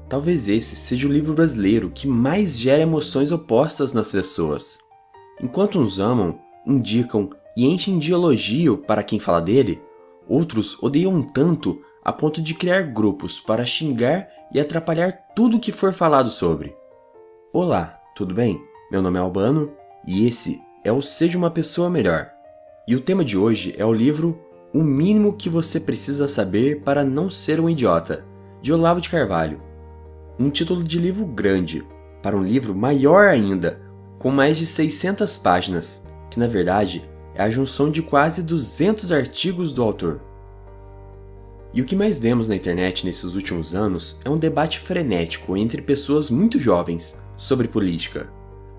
talvez esse seja o livro brasileiro que mais gera emoções opostas nas pessoas. Enquanto uns amam, indicam e enchem de elogio para quem fala dele, outros odeiam tanto a ponto de criar grupos para xingar e atrapalhar tudo que for falado sobre. Olá, tudo bem? Meu nome é Albano e esse é o Seja uma Pessoa Melhor. E o tema de hoje é o livro O Mínimo que Você Precisa Saber para Não Ser um Idiota, de Olavo de Carvalho. Um título de livro grande, para um livro maior ainda, com mais de 600 páginas, que na verdade é a junção de quase 200 artigos do autor. E o que mais vemos na internet nesses últimos anos é um debate frenético entre pessoas muito jovens sobre política.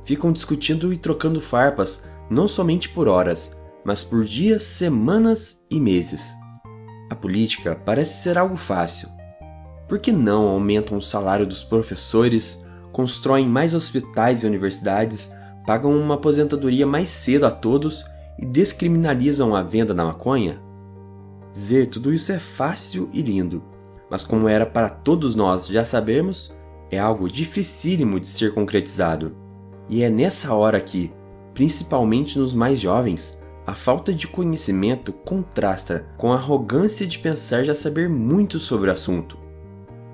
Ficam discutindo e trocando farpas não somente por horas, mas por dias, semanas e meses. A política parece ser algo fácil. Por que não aumentam o salário dos professores, constroem mais hospitais e universidades, pagam uma aposentadoria mais cedo a todos e descriminalizam a venda da maconha? Dizer tudo isso é fácil e lindo, mas como era para todos nós já sabermos, é algo dificílimo de ser concretizado. E é nessa hora que, principalmente nos mais jovens, a falta de conhecimento contrasta com a arrogância de pensar já saber muito sobre o assunto.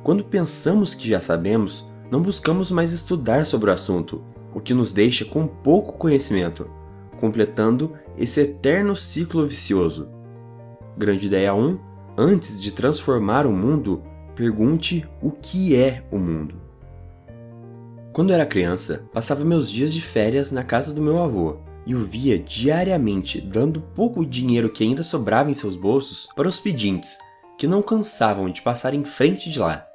Quando pensamos que já sabemos, não buscamos mais estudar sobre o assunto, o que nos deixa com pouco conhecimento, completando esse eterno ciclo vicioso. Grande ideia 1. Antes de transformar o mundo, pergunte o que é o mundo. Quando era criança, passava meus dias de férias na casa do meu avô e o via diariamente dando pouco dinheiro que ainda sobrava em seus bolsos para os pedintes, que não cansavam de passar em frente de lá.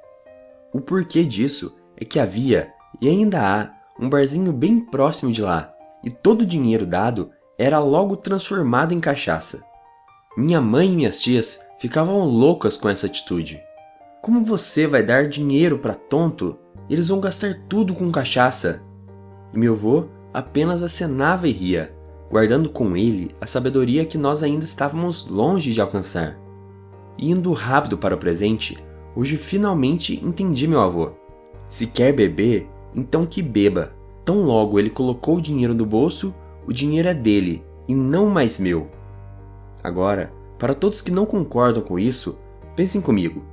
O porquê disso é que havia, e ainda há, um barzinho bem próximo de lá, e todo o dinheiro dado era logo transformado em cachaça. Minha mãe e minhas tias ficavam loucas com essa atitude. Como você vai dar dinheiro para tonto? Eles vão gastar tudo com cachaça. E meu avô apenas acenava e ria, guardando com ele a sabedoria que nós ainda estávamos longe de alcançar. Indo rápido para o presente, hoje finalmente entendi meu avô. Se quer beber, então que beba. Tão logo ele colocou o dinheiro no bolso, o dinheiro é dele e não mais meu. Agora, para todos que não concordam com isso, pensem comigo.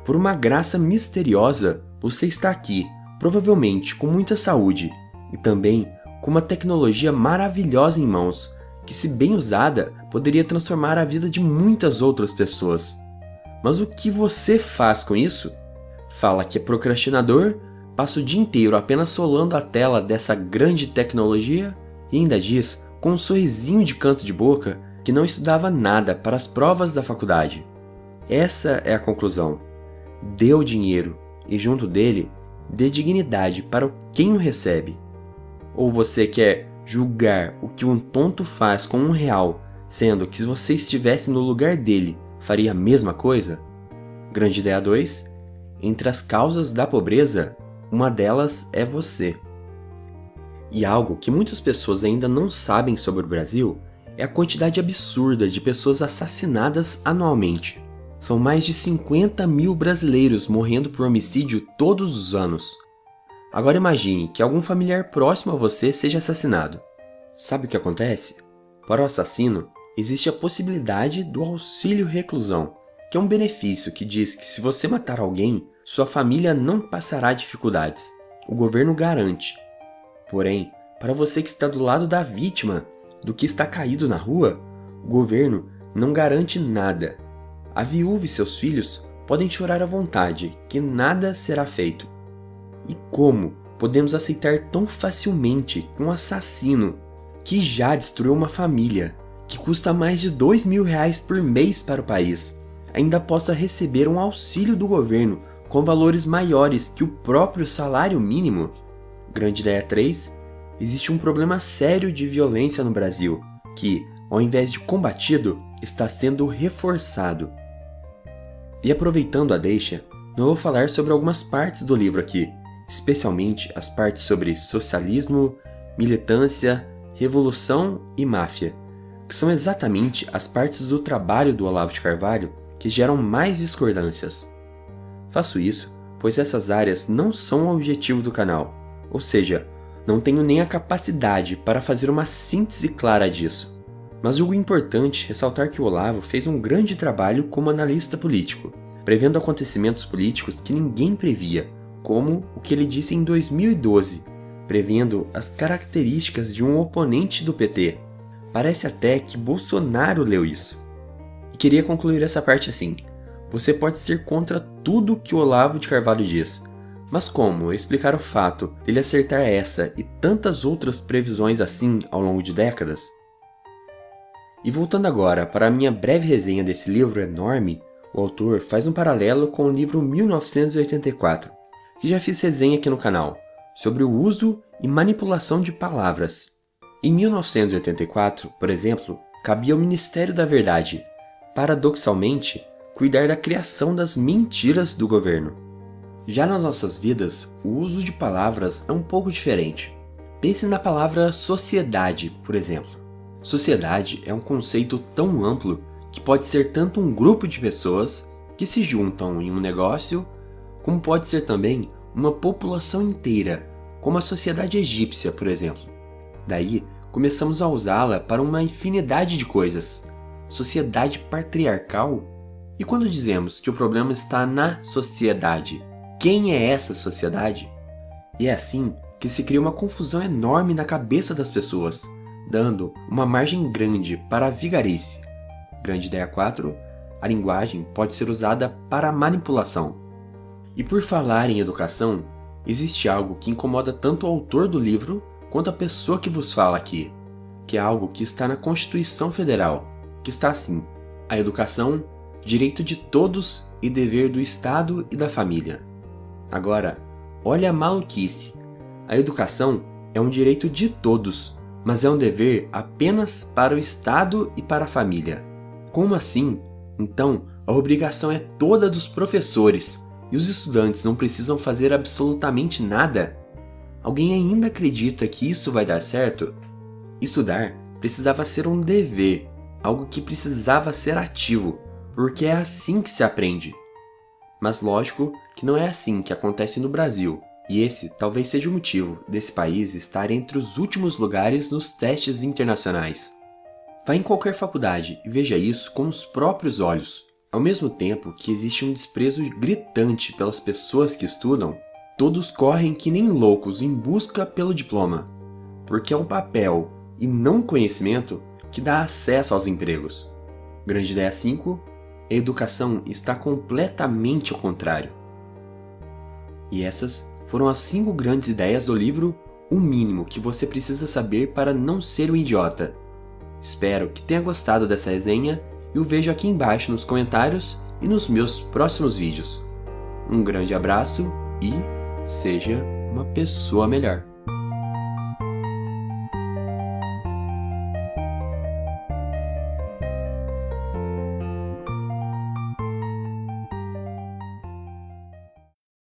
Por uma graça misteriosa, você está aqui, provavelmente com muita saúde, e também com uma tecnologia maravilhosa em mãos, que se bem usada, poderia transformar a vida de muitas outras pessoas. Mas o que você faz com isso? Fala que é procrastinador, passa o dia inteiro apenas solando a tela dessa grande tecnologia, e ainda diz, com um sorrisinho de canto de boca, que não estudava nada para as provas da faculdade. Essa é a conclusão. Dê o dinheiro e, junto dele, dê dignidade para quem o recebe. Ou você quer julgar o que um tonto faz com R$1, sendo que se você estivesse no lugar dele, faria a mesma coisa? Grande ideia 2. Entre as causas da pobreza, uma delas é você. E algo que muitas pessoas ainda não sabem sobre o Brasil é a quantidade absurda de pessoas assassinadas anualmente. São mais de 50 mil brasileiros morrendo por homicídio todos os anos. Agora imagine que algum familiar próximo a você seja assassinado. Sabe o que acontece? Para o assassino, existe a possibilidade do auxílio reclusão, que é um benefício que diz que se você matar alguém, sua família não passará dificuldades. O governo garante. Porém, para você que está do lado da vítima, do que está caído na rua, o governo não garante nada. A viúva e seus filhos podem chorar à vontade, que nada será feito. E como podemos aceitar tão facilmente que um assassino, que já destruiu uma família, que custa mais de R$2.000 por mês para o país, ainda possa receber um auxílio do governo com valores maiores que o próprio salário mínimo? Grande ideia 3. Existe um problema sério de violência no Brasil, que, ao invés de combatido, está sendo reforçado. E aproveitando a deixa, eu vou falar sobre algumas partes do livro aqui, especialmente as partes sobre socialismo, militância, revolução e máfia, que são exatamente as partes do trabalho do Olavo de Carvalho que geram mais discordâncias. Faço isso pois essas áreas não são o objetivo do canal, ou seja, não tenho nem a capacidade para fazer uma síntese clara disso. Mas julgo importante ressaltar que o Olavo fez um grande trabalho como analista político, prevendo acontecimentos políticos que ninguém previa, como o que ele disse em 2012, prevendo as características de um oponente do PT. Parece até que Bolsonaro leu isso. E queria concluir essa parte assim: você pode ser contra tudo que o Olavo de Carvalho diz, mas como explicar o fato dele acertar essa e tantas outras previsões assim ao longo de décadas? E voltando agora para a minha breve resenha desse livro enorme, o autor faz um paralelo com o livro 1984, que já fiz resenha aqui no canal, sobre o uso e manipulação de palavras. Em 1984, por exemplo, cabia ao Ministério da Verdade, paradoxalmente, cuidar da criação das mentiras do governo. Já nas nossas vidas, o uso de palavras é um pouco diferente. Pense na palavra sociedade, por exemplo. Sociedade é um conceito tão amplo que pode ser tanto um grupo de pessoas que se juntam em um negócio, como pode ser também uma população inteira, como a sociedade egípcia, por exemplo. Daí, começamos a usá-la para uma infinidade de coisas. Sociedade patriarcal? E quando dizemos que o problema está na sociedade, quem é essa sociedade? E é assim que se cria uma confusão enorme na cabeça das pessoas, dando uma margem grande para a vigarice. Grande ideia 4, a linguagem pode ser usada para manipulação. E por falar em educação, existe algo que incomoda tanto o autor do livro quanto a pessoa que vos fala aqui, que é algo que está na Constituição Federal, que está assim: a educação, direito de todos e dever do Estado e da família. Agora, olha a maluquice. A educação é um direito de todos, mas é um dever apenas para o Estado e para a família. Como assim? Então, a obrigação é toda dos professores e os estudantes não precisam fazer absolutamente nada? Alguém ainda acredita que isso vai dar certo? Estudar precisava ser um dever, algo que precisava ser ativo, porque é assim que se aprende. Mas lógico que não é assim que acontece no Brasil. E esse talvez seja o motivo desse país estar entre os últimos lugares nos testes internacionais. Vá em qualquer faculdade e veja isso com os próprios olhos. Ao mesmo tempo que existe um desprezo gritante pelas pessoas que estudam, todos correm que nem loucos em busca pelo diploma, porque é o papel e não o conhecimento que dá acesso aos empregos. Grande ideia 5, a educação está completamente ao contrário. E essas foram as 5 grandes ideias do livro O Mínimo que você precisa saber para não ser um idiota. Espero que tenha gostado dessa resenha e o vejo aqui embaixo nos comentários e nos meus próximos vídeos. Um grande abraço e seja uma pessoa melhor.